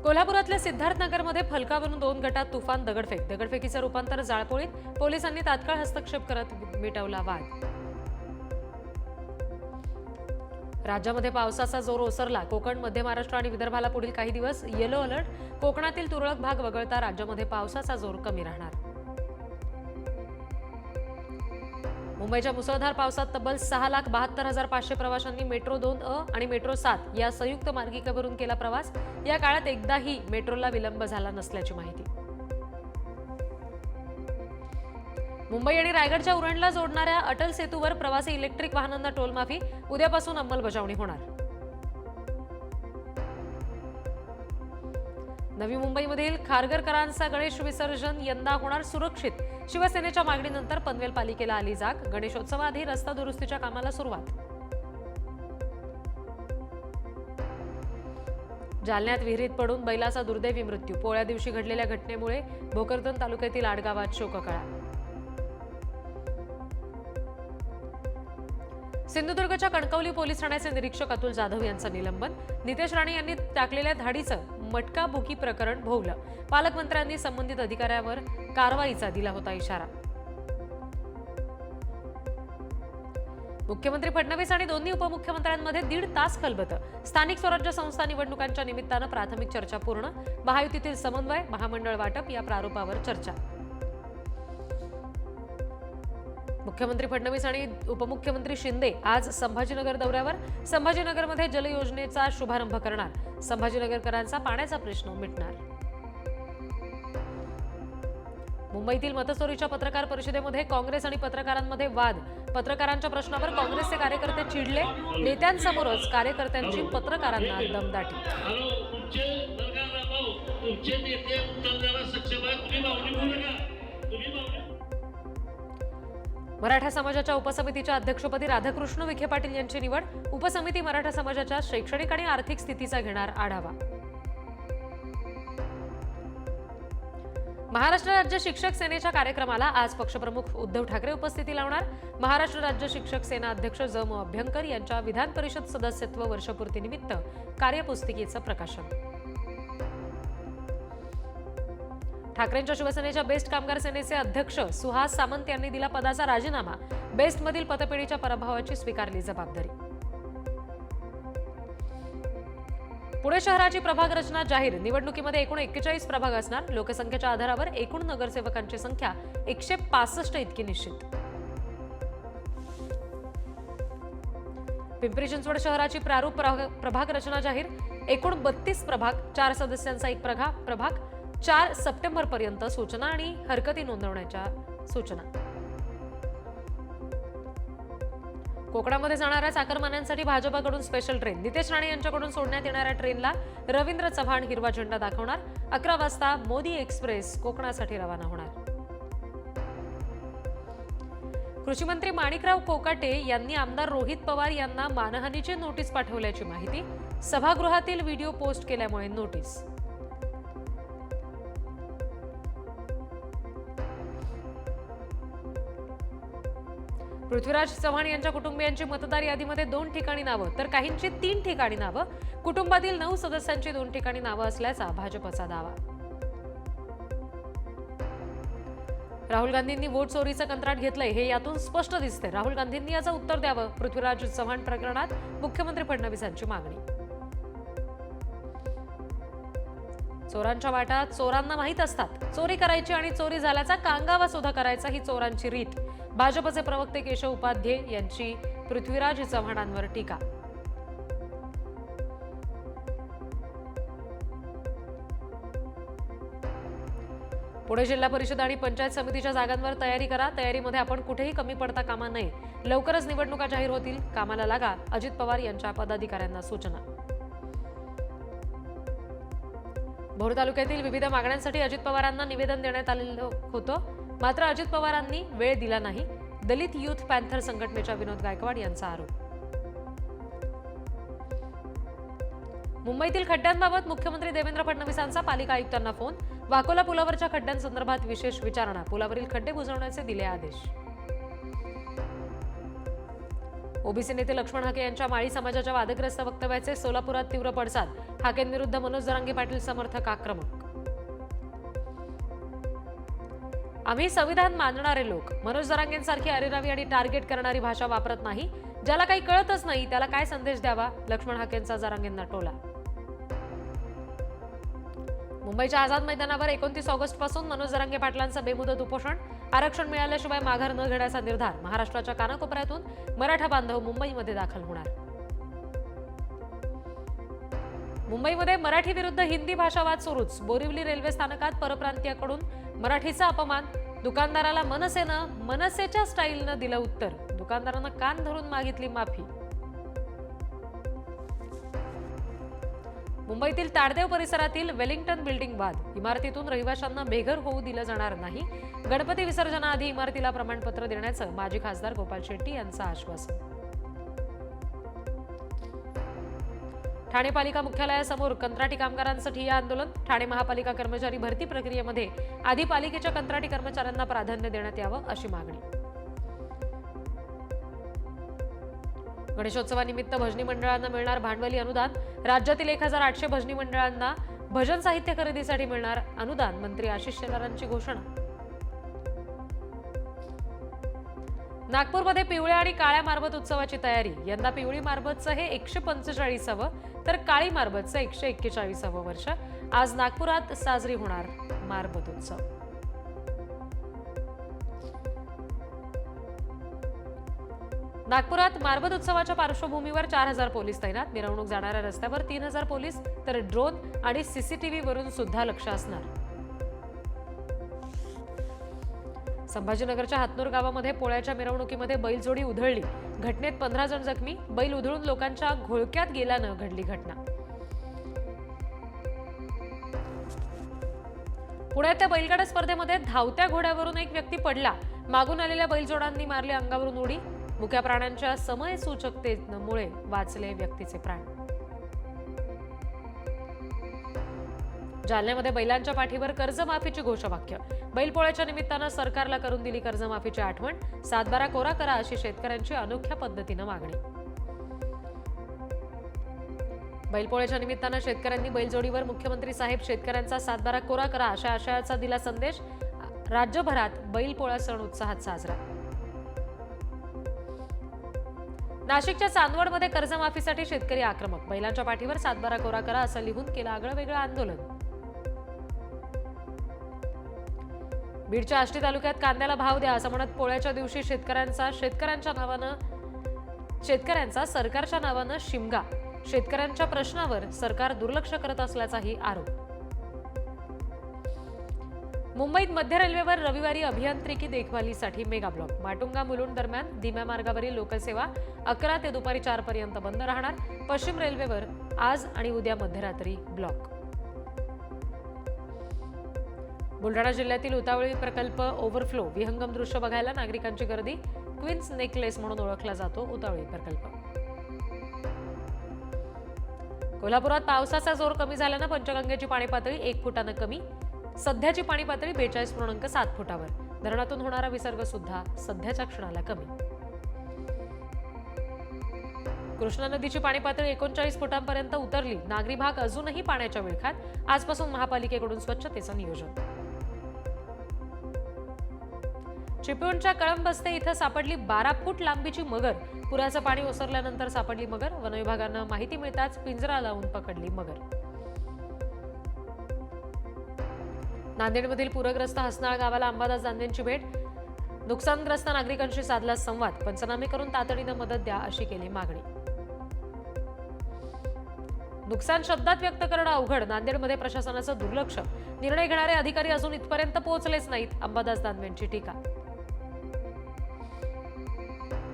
कोल्हापुरातल्या सिद्धार्थनगरमध्ये फलकावरून 2 गटात तुफान दगडफेकीचं रूपांतर जाळपोळीत. पोलिसांनी तात्काळ हस्तक्षेप करत मिटवला वाद. राज्यामध्ये पावसाचा जोर ओसरला. कोकण, मध्य महाराष्ट्र आणि विदर्भाला पुढील काही दिवस येलो अलर्ट. कोकणातील तुरळक भाग वगळता राज्यामध्ये पावसाचा जोर कमी राहणार. मुंबईच्या मुसळधार पावसात तब्बल 6,72,500 प्रवाशांनी मेट्रो 2 आणि मेट्रो 7 या संयुक्त मार्गिकेवरून केला प्रवास. या काळात एकदाही मेट्रोला विलंब झाला नसल्याची माहिती. मुंबई आणि रायगडच्या उरणला जोडणाऱ्या अटल सेतूवर प्रवासी इलेक्ट्रिक वाहनांना टोल माफी. उद्यापासून अंमलबजावणी होणार. नवी मुंबईमधील खारघरकरांचा गणेश विसर्जन यंदा होणार सुरक्षित. शिवसेनेच्या मागणीनंतर पनवेल पालिकेला आली जाग. गणेशोत्सवाआधी रस्ता दुरुस्तीच्या कामाला सुरुवात. जालन्यात विहिरीत पडून बैलाचा दुर्दैवी मृत्यू. पोळ्या दिवशी घडलेल्या घटनेमुळे भोकरदन तालुक्यातील आडगावात शोककळा. सिंधुदुर्गच्या कणकवली पोलीस ठाण्याचे निरीक्षक अतुल जाधव यांचं निलंबन. नितेश राणे यांनी टाकलेल्या धाडीचं मटकाबुकी प्रकरण भोवलं. पालकमंत्र्यांनी संबंधित अधिकाऱ्यावर कारवाईचा दिला होता इशारा. मुख्यमंत्री फडणवीस आणि दोन्ही उपमुख्यमंत्र्यांमध्ये 1.5 तास खलबतं. स्थानिक स्वराज्य संस्था निवडणुकांच्या निमित्तानं प्राथमिक चर्चा पूर्ण. महायुतीतील समन्वय, महामंडळ वाटप या प्रारूपावर चर्चा. मुख्यमंत्री फडणवीस आणि उपमुख्यमंत्री शिंदे आज संभाजीनगर दौऱ्यावर. संभाजीनगरमध्ये जलयोजनेचा शुभारंभ करणार. संभाजीनगरकरांचा पाण्याचा प्रश्न मिटणार. मुंबईतील मतचोरीच्या पत्रकार परिषदेमध्ये काँग्रेस आणि पत्रकारांमध्ये वाद. पत्रकारांच्या प्रश्नावर काँग्रेसचे कार्यकर्ते चिडले. नेत्यांसमोरच कार्यकर्त्यांची पत्रकारांना दमदाटी. मराठा समाजाच्या उपसमितीच्या अध्यक्षपदी राधाकृष्ण विखे पाटील यांची निवड. उपसमिती मराठा समाजाच्या शैक्षणिक आणि आर्थिक स्थितीचा घेणार आढावा. महाराष्ट्र राज्य शिक्षक सेनेच्या कार्यक्रमाला आज पक्षप्रमुख उद्धव ठाकरे उपस्थिती लावणार. महाराष्ट्र राज्य शिक्षक सेना अध्यक्ष ज.म. अभ्यंकर यांच्या विधान परिषद सदस्यत्व वर्षपूर्तीनिमित्त कार्यपुस्तिकेचं प्रकाशन. ठाकरेंच्या शिवसेनेच्या बेस्ट कामगार सेनेचे अध्यक्ष सुहास सामंत यांनी दिला पदाचा राजीनामा. बेस्टमधील पतपेढीच्या पराभवाची स्वीकारली जबाबदारी. पुणे शहराची प्रभाग रचना जाहीर. निवडणुकीमध्ये एकूण 41 प्रभाग असणार. लोकसंख्येच्या आधारावर एकूण नगरसेवकांची संख्या 165 इतकी निश्चित. पिंपरी चिंचवड शहराची प्रारूप प्रभाग रचना जाहीर. एकूण 32 प्रभाग, 4 सदस्यांचा एक प्रभाग. 4 सप्टेंबरपर्यंत सूचना आणि हरकती नोंदवण्याच्या सूचना. कोकणामध्ये जाणाऱ्या चाकरमान्यांसाठी भाजपाकडून स्पेशल ट्रेन. नितेश राणे यांच्याकडून सोडण्यात येणाऱ्या ट्रेनला रवींद्र चव्हाण हिरवा झेंडा दाखवणार. 11 वाजता मोदी एक्सप्रेस कोकणासाठी रवाना होणार. कृषी मंत्री माणिकराव कोकाटे यांनी आमदार रोहित पवार यांना मानहानीची नोटीस पाठवल्याची माहिती. सभागृहातील व्हिडिओ पोस्ट केल्यामुळे नोटीस. पृथ्वीराज चव्हाण यांच्या कुटुंबियांची मतदार यादीमध्ये 2 ठिकाणी नावं तर काहींची 3 ठिकाणी नावं. कुटुंबातील 9 सदस्यांची 2 ठिकाणी नावं असल्याचा भाजपचा दावा. राहुल गांधींनी वोट चोरीचं कंत्राट घेतलंय हे यातून स्पष्ट दिसते. राहुल गांधींनी याचं उत्तर द्यावं. पृथ्वीराज चव्हाण प्रकरणात मुख्यमंत्री फडणवीसांची मागणी. चोरांच्या वाटा चोरांना माहीत असतात. चोरी करायची आणि चोरी झाल्याचा कांगावा सुद्धा करायचा ही चोरांची रीत. भाजपचे प्रवक्ते केशव उपाध्ये यांची पृथ्वीराज चव्हाणांवर टीका. पुणे जिल्हा परिषद आणि पंचायत समितीच्या जागांवर तयारी करा. तयारीमध्ये आपण कुठेही कमी पडता कामा नये. लवकरच निवडणुका जाहीर होतील. कामाला लागा. अजित पवार यांच्या पदाधिकाऱ्यांना सूचना. भोर तालुक्यातील विविध मागण्यांसाठी अजित पवारांना निवेदन देण्यात आलेलं होतं. मात्र अजित पवारांनी वेळ दिला नाही. दलित युथ पॅन्थर संघटनेच्या विनोद गायकवाड यांचा आरोप. मुंबईतील खड्ड्यांबाबत मुख्यमंत्री देवेंद्र फडणवीसांचा पालिका आयुक्तांना फोन. वाकोला पुलावरच्या खड्ड्यांसंदर्भात विशेष विचारणा. पुलावरील खड्डे बुजवण्याचे दिले आदेश. ओबीसी नेते लक्ष्मण हाके यांच्या माळी समाजाच्या वादग्रस्त वक्तव्याचे सोलापुरात तीव्र पडसाद. हाकेंविरुद्ध मनोज जरांगे पाटील समर्थक आक्रमक. आम्ही संविधान मानणारे लोक. मनोज जरांगेंसारखी अरेरावी आणि टार्गेट करणारी भाषा वापरत नाही. ज्याला काही कळतच नाही त्याला काय संदेश द्यावा, लक्ष्मण हाकेंचा जरांगेंना टोला. मुंबईच्या आझाद मैदानावर 29 ऑगस्ट पासून मनोज जरांगे पाटलांचं बेमुदत उपोषण. आरक्षण मिळाल्याशिवाय माघार न घेण्याचा निर्धार. महाराष्ट्राच्या कानाकोपऱ्यातून मराठा बांधव मुंबईमध्ये दाखल होणार. मुंबईमध्ये मराठी विरुद्ध हिंदी भाषा वाद सुरूच. बोरिवली रेल्वे स्थानकात परप्रांतीयाकडून मराठीचा अपमान. दुकानदाराला मनसेच्या स्टाईलनं दिलं उत्तर. दुकानदारानं कान धरून मागितली माफी. मुंबईतील ताडदेव परिसरातील वेलिंग्टन बिल्डिंग वाद. इमारतीतून रहिवाशांना बेघर होऊ दिलं जाणार नाही. गणपती विसर्जनाआधी इमारतीला प्रमाणपत्र देण्याचं माजी खासदार गोपाल शेट्टी यांचं आश्वासन. ठाणे पालिका मुख्यालयासमोर कंत्राटी कामगारांचं ठिय्या आंदोलन. ठाणे महापालिका कर्मचारी भरती प्रक्रियेमध्ये आधी पालिकेच्या कंत्राटी कर्मचाऱ्यांना प्राधान्य देण्यात यावं अशी मागणी. गणेशोत्सवानिमित्त भजनी मंडळांना मिळणार भांडवली अनुदान. राज्यातील 1800 भजनी मंडळांना भजन साहित्य खरेदीसाठी मिळणार अनुदान. मंत्री आशिष शेलारांची घोषणा. नागपूरमध्ये पिवळ्या आणि काळ्या मारबत उत्सवाची तयारी. यंदा पिवळी मारबतचं हे 145वं तर काळी मारबतचं 141वं वर्ष. आज नागपुरात साजरी होणार मारबत उत्सव. नागपुरात मारबत उत्सवाच्या पार्श्वभूमीवर 4000 पोलीस तैनात. मिरवणूक जाणाऱ्या रस्त्यावर 3000 पोलीस तर ड्रोन आणि सीसीटीव्ही वरून सुद्धा लक्ष असणार. संभाजीनगरच्या हातनूर गावामध्ये पोळ्याच्या मिरवणुकीमध्ये बैलजोडी उधळली. घटनेत 15 जण जखमी. बैल उधळून लोकांच्या घोळक्यात गेल्यानं घडली घटना. पुण्याच्या बैलगाडा स्पर्धेमध्ये धावत्या घोड्यावरून एक व्यक्ती पडला. मागून आलेल्या बैलजोडांनी मारली अंगावरून उडी. मुक्या प्राण्यांच्या समय सूचकतेमुळे वाचले व्यक्तीचे प्राण. जालन्यामध्ये बैलांच्या पाठीवर कर्जमाफीची घोषवाक्य. बैलपोळ्याच्या निमित्तानं सरकारला करून दिली कर्जमाफीची आठवण. 7/12 कोरा करा अशी शेतकऱ्यांची अनोख्या पद्धतीनं मागणी. बैलपोळ्याच्या निमित्तानं शेतकऱ्यांनी बैलजोडीवर मुख्यमंत्री साहेब शेतकऱ्यांचा 7/12 कोरा करा अशा आशयाचा दिला संदेश. राज्यभरात बैलपोळा सण उत्साहात साजरा. नाशिकच्या चांदवडमध्ये कर्जमाफीसाठी शेतकरी आक्रमक. बैलांच्या पाठीवर 7/12 कोरा करा असं लिहून केलं आगळं वेगळं आंदोलन. बीडच्या आष्टी तालुक्यात कांद्याला भाव द्या असं म्हणत पोळ्याच्या दिवशी शेतकऱ्यांचा सरकारच्या नावानं शिमगा. शेतकऱ्यांच्या प्रश्नावर सरकार दुर्लक्ष करत असल्याचाही आरोप. मुंबईत मध्य रेल्वेवर रविवारी अभियांत्रिकी देखभालीसाठी मेगा ब्लॉक. माटुंगा मुलुंड दरम्यान धीम्या मार्गावरील लोकसेवा 11 ते दुपारी 4 पर्यंत बंद राहणार. पश्चिम रेल्वेवर आज आणि उद्या मध्यरात्री ब्लॉक. बुलढाणा जिल्ह्यातील उतावळी प्रकल्प ओव्हरफ्लो. विहंगम दृश्य बघायला नागरिकांची गर्दी. क्वीन्स नेकलेस म्हणून ओळखला जातो उतावळी प्रकल्प. कोल्हापुरात पावसाचा जोर कमी झाल्यानं पंचगंगेची पाणी पातळी 1 फुटानं कमी. सध्याची पाणी पातळी 42.7 फुटावर. धरणातून होणारा विसर्ग सुद्धा सध्याच्या क्षणाला कमी. कृष्णा नदीची पाणी पातळी 39 फुटांपर्यंत उतरली. नागरी भाग अजूनही पाण्याच्या विळखात. आजपासून महापालिकेकडून स्वच्छतेचं नियोजन. चिपळूणच्या कळंबस्ते इथं सापडली 12 फूट लांबीची मगर. पुराचं पाणी ओसरल्यानंतर सापडली मगर. वनविभागानं माहिती मिळताच पिंजरा लावून पकडली मगर. नांदेडमधील पूरग्रस्त हसनाळ गावाला अंबादास दानवेंची भेट. नुकसानग्रस्त नागरिकांशी साधला संवाद. पंचनामे करून तातडीनं मदत द्या अशी केली मागणी. नुकसान शब्दात व्यक्त करणं अवघड. नांदेडमध्ये प्रशासनाचं दुर्लक्ष. निर्णय घेणारे अधिकारी अजून इथपर्यंत पोहोचलेच नाहीत. अंबादास दानवेंची टीका.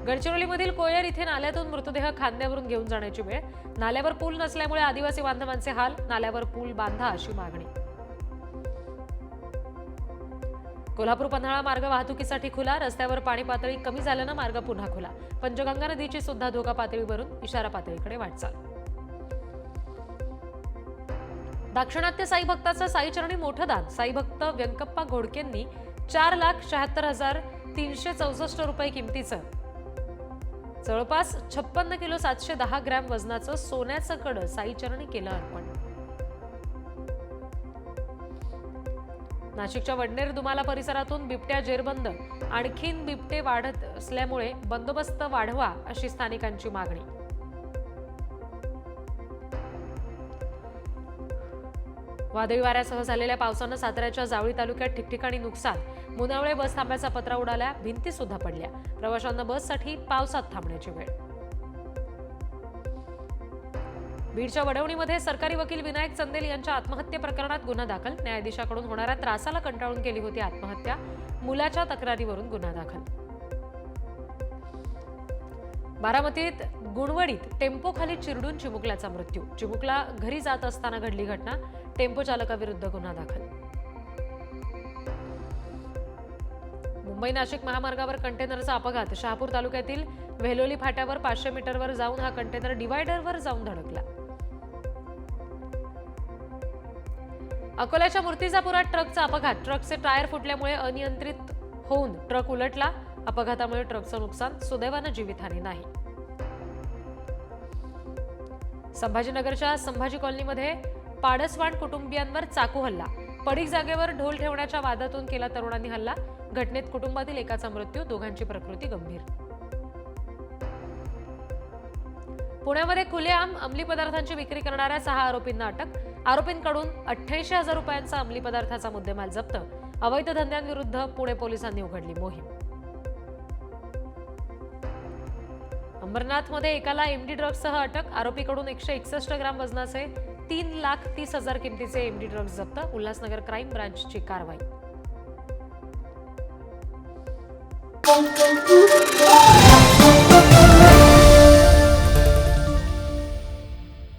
गडचिरोलीमधील कोयर इथे नाल्यातून मृतदेह खांद्यावरून घेऊन जाण्याची वेळ. नाल्यावर पूल नसल्यामुळे आदिवासी बांधवांचे हाल. नाल्यावर पूल बांधा अशी मागणी. कोल्हापूर पन्हाळा मार्ग वाहतुकीसाठी खुला. रस्त्यावर पाणी पातळी कमी झाल्यानं मार्ग पुन्हा खुला. पंचगंगा नदीची सुद्धा धोका पातळीवरून इशारा पातळीकडे वाटचाल. दाक्षिणात्य साई भक्ताचं साईचरणी मोठं दान. साई भक्त व्यंकप्पा घोडकेंनी 4,76,364 रुपये किमतीचं जवळपास 56 किलो 710 ग्रॅम वजनाचं सोन्याचं कडं साईचरणी केलं अर्पण. नाशिकच्या वडनेर दुमाला परिसरातून बिबट्या जेरबंद. आणखीन बिबटे वाढत असल्यामुळे बंदोबस्त वाढवा अशी स्थानिकांची मागणी. वादळी वाऱ्यासह झालेल्या पावसानं साताऱ्याच्या जावळी तालुक्यात ठिकठिकाणी नुकसान. मुनावळे बस थांब्याचा पत्रा उडाला, भिंती सुद्धा पडल्या. प्रवाशांना बससाठी पावसात थांबण्याची वेळ. बीडच्या वडवणीमध्ये सरकारी वकील विनायक चंदेल यांच्या आत्महत्ये प्रकरणात गुन्हा दाखल. न्यायाधीशाकडून होणाऱ्या त्रासाला कंटाळून केली होती आत्महत्या. मुलाच्या तक्रारीवरून गुन्हा दाखल. बारामतीत गुणवडीत टेम्पो खाली चिरडून चिमुकल्याचा मृत्यू. चिमुकला घरी जात असताना घडली घटना. टेम्पो चालकाविरुद्ध गुन्हा दाखल. मुंबई नाशिक महामार्गावर कंटेनरचा अपघात. शहापूर तालुक्यातील वेलोली फाट्यावर 500 मीटरवर जाऊन हा कंटेनर डिव्हायडरवर जाऊन धडकला. अकोल्याच्या मूर्तिजापुरात ट्रकचा अपघात. ट्रकचे टायर फुटल्यामुळे अनियंत्रित होऊन ट्रक उलटला. अपघातामुळे ट्रकचं नुकसान. सुदैवानं जीवितहानी नाही. संभाजीनगरच्या संभाजी कॉलनीमध्ये पाडसवाण कुटुंबियांवर चाकू हल्ला. पडीक जागेवर ढोल ठेवण्याच्या वादातून केला तरुणांनी हल्ला. घटनेत कुटुंबातील एकाचा मृत्यू, दोघांची प्रकृती गंभीर. पुण्यामध्ये खुलेआम अंमली पदार्थांची विक्री करणाऱ्या 6 आरोपींना अटक. आरोपींकडून 88,000 रुपयांचा अंमली पदार्थाचा मुद्देमाल जप्त. अवैध धंद्यांविरुद्ध पुणे पोलिसांनी उघडली मोहीम. अंबरनाथमध्ये एकाला एमडी ड्रग्जसह अटक. आरोपीकडून 161 ग्राम वजनाचे 3,30,000 किमतीचे एमडी ड्रग्ज जप्त. उल्हासनगर क्राईम ब्रांचची कारवाई.